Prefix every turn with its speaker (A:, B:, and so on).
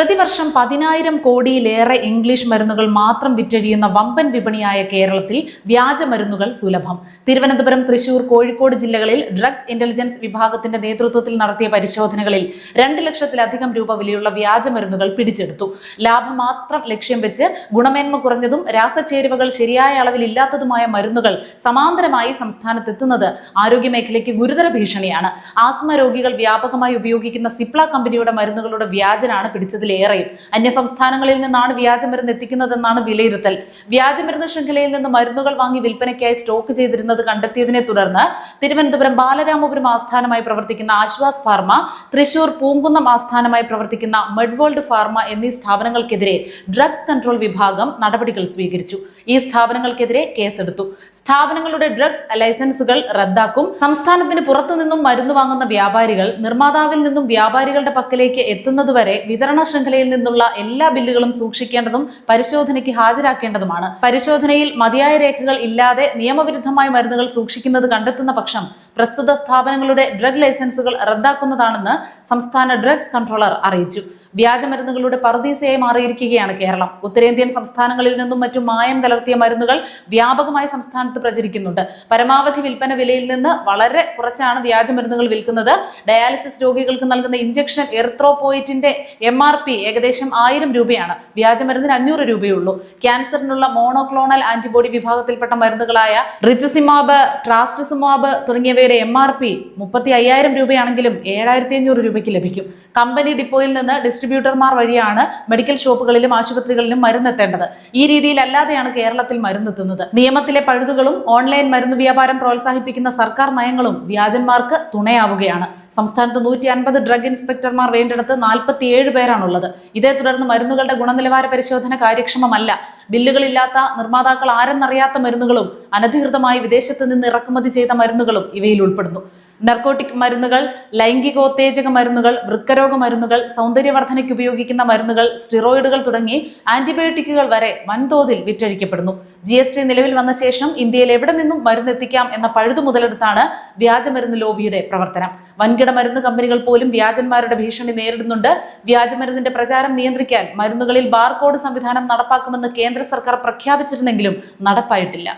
A: പ്രതിവർഷം 10,000 കോടിയിലേറെ ഇംഗ്ലീഷ് മരുന്നുകൾ മാത്രം വിറ്റഴിയുന്ന വമ്പൻ വിപണിയായ കേരളത്തിൽ വ്യാജമരുന്നുകൾ സുലഭം. തിരുവനന്തപുരം, തൃശൂർ, കോഴിക്കോട് ജില്ലകളിൽ ഡ്രഗ്സ് ഇന്റലിജൻസ് വിഭാഗത്തിന്റെ നേതൃത്വത്തിൽ നടത്തിയ പരിശോധനകളിൽ 2 ലക്ഷത്തിലധികം രൂപ വിലയുള്ള വ്യാജമരുന്നുകൾ പിടിച്ചെടുത്തു. ലാഭം മാത്രം ലക്ഷ്യം വെച്ച് ഗുണമേന്മ കുറഞ്ഞതും രാസചേരുവകൾ ശരിയായ അളവിൽ ഇല്ലാത്തതുമായ മരുന്നുകൾ സമാന്തരമായി സംസ്ഥാനത്തെത്തുന്നത് ആരോഗ്യമേഖലയ്ക്ക് ഗുരുതര ഭീഷണിയാണ്. ആസ്മ രോഗികൾ വ്യാപകമായി ഉപയോഗിക്കുന്ന സിപ്ല കമ്പനിയുടെ മരുന്നുകളുടെ വ്യാജനാണ് പിടിച്ചതിൽ ഏറെയും. അന്യസംസ്ഥാനങ്ങളിൽ നിന്നാണ് വ്യാജമരുന്ന് എത്തിക്കുന്നതെന്നാണ് വിലയിരുത്തൽ. വ്യാജമരുന്ന് ശൃംഖലയിൽ നിന്ന് മരുന്നുകൾ വാങ്ങി വിൽപ്പനയ്ക്കായി സ്റ്റോക്ക് ചെയ്തിരുന്നത് കണ്ടെത്തിയതിനെ തുടർന്ന് തിരുവനന്തപുരം ബാലരാമപുരം ആസ്ഥാനമായി പ്രവർത്തിക്കുന്ന ആശ്വാസ് ഫാർമ, തൃശൂർ പൂങ്കുന്നം ആസ്ഥാനമായി പ്രവർത്തിക്കുന്ന മെഡ്വേൾഡ് ഫാർമ എന്നീ സ്ഥാപനങ്ങൾക്കെതിരെ ഡ്രഗ്സ് കൺട്രോൾ വിഭാഗം നടപടികൾ സ്വീകരിച്ചു. ഈ സ്ഥാപനങ്ങൾക്കെതിരെ കേസെടുത്തു. സ്ഥാപനങ്ങളുടെ ഡ്രഗ്സ് ലൈസൻസുകൾ റദ്ദാക്കും. സംസ്ഥാനത്തിന് പുറത്തു നിന്നും മരുന്ന് വാങ്ങുന്ന വ്യാപാരികൾ നിർമ്മാതാവിൽ നിന്നും വ്യാപാരികളുടെ പക്കലേക്ക് എത്തുന്നതുവരെ വിതരണ ശൃംഖലയിൽ നിന്നുള്ള എല്ലാ ബില്ലുകളും സൂക്ഷിക്കേണ്ടതും പരിശോധനയ്ക്ക് ഹാജരാക്കേണ്ടതുമാണ്. പരിശോധനയിൽ മതിയായ രേഖകൾ ഇല്ലാതെ നിയമവിരുദ്ധമായ മരുന്നുകൾ സൂക്ഷിക്കുന്നത് കണ്ടെത്തുന്ന പക്ഷം പ്രസ്തുത സ്ഥാപനങ്ങളുടെ ഡ്രഗ് ലൈസൻസുകൾ റദ്ദാക്കുന്നതാണെന്ന് സംസ്ഥാന ഡ്രഗ്സ് കൺട്രോളർ അറിയിച്ചു. വ്യാജമരുന്നുകളുടെ പറുദീസയായി മാറിയിരിക്കുകയാണ് കേരളം. ഉത്തരേന്ത്യൻ സംസ്ഥാനങ്ങളിൽ നിന്നും മറ്റും മായം കലർത്തിയ മരുന്നുകൾ വ്യാപകമായി സംസ്ഥാനത്ത് പ്രചരിക്കുന്നുണ്ട്. പരമാവധി വിൽപ്പന വിലയിൽ നിന്ന് വളരെ കുറച്ചാണ് വ്യാജമരുന്നുകൾ വിൽക്കുന്നത്. ഡയാലിസിസ് രോഗികൾക്ക് നൽകുന്ന ഇഞ്ചക്ഷൻ എറിത്രോപോയിറ്റിന്റെ MRP ഏകദേശം 1000 രൂപയാണ്. വ്യാജമരുന്നിന് 500 രൂപയുള്ളൂ. ക്യാൻസറിനുള്ള മോണോക്ലോണൽ ആന്റിബോഡി വിഭാഗത്തിൽപ്പെട്ട മരുന്നുകളായ റിജുസിമാബ്, ട്രാസ്റ്റസുമാബ് തുടങ്ങിയവയുടെ MRP 35,000 രൂപയാണെങ്കിലും 7,500 രൂപയ്ക്ക് ലഭിക്കും. കമ്പനി ഡിപ്പോയിൽ നിന്ന് ഡിസ്ട്രിബ്യൂട്ടർമാർ വഴിയാണ് മെഡിക്കൽ ഷോപ്പുകളിലും ആശുപത്രികളിലും മരുന്നെത്തേണ്ടത്. ഈ രീതിയിലല്ലാതെയാണ് കേരളത്തിൽ മരുന്നെത്തുന്നത്. നിയമത്തിലെ പഴുതുകളും ഓൺലൈൻ മരുന്ന് വ്യാപാരം പ്രോത്സാഹിപ്പിക്കുന്ന സർക്കാർ നയങ്ങളും വ്യാജന്മാർക്ക് തുണയാവുകയാണ്. സംസ്ഥാനത്ത് 150 ഡ്രഗ് ഇൻസ്പെക്ടർമാർ വേണ്ടിടത്ത് 47 പേരാണുള്ളത്. ഇതേ തുടർന്ന് മരുന്നുകളുടെ ഗുണനിലവാര പരിശോധന കാര്യക്ഷമമല്ല. ബില്ലുകളില്ലാത്ത, നിർമ്മാതാക്കൾ ആരെന്നറിയാത്ത മരുന്നുകളും അനധികൃതമായി വിദേശത്ത് നിന്ന് ഇറക്കുമതി ചെയ്ത മരുന്നുകളും ഇവയിൽ ഉൾപ്പെടുന്നു. നർക്കോട്ടിക് മരുന്നുകൾ, ലൈംഗികോത്തേജക മരുന്നുകൾ, വൃക്കരോഗ മരുന്നുകൾ, സൗന്ദര്യവർദ്ധനയ്ക്ക് ഉപയോഗിക്കുന്ന മരുന്നുകൾ, സ്റ്റിറോയിഡുകൾ തുടങ്ങി ആന്റിബയോട്ടിക്കുകൾ വരെ വൻതോതിൽ വിറ്റഴിക്കപ്പെടുന്നു. GST നിലവിൽ വന്ന ശേഷം ഇന്ത്യയിൽ എവിടെ നിന്നും മരുന്നെത്തിക്കാം എന്ന പഴുതു മുതലെടുത്താണ് വ്യാജമരുന്ന് ലോബിയുടെ പ്രവർത്തനം. വൻകിട മരുന്ന് കമ്പനികൾ പോലും വ്യാജന്മാരുടെ ഭീഷണി നേരിടുന്നുണ്ട്. വ്യാജമരുന്നിന്റെ പ്രചാരം നിയന്ത്രിക്കാൻ മരുന്നുകളിൽ ബാർകോഡ് സംവിധാനം നടപ്പാക്കുമെന്ന് കേന്ദ്ര സർക്കാർ പ്രഖ്യാപിച്ചിരുന്നെങ്കിലും നടപ്പായിട്ടില്ല.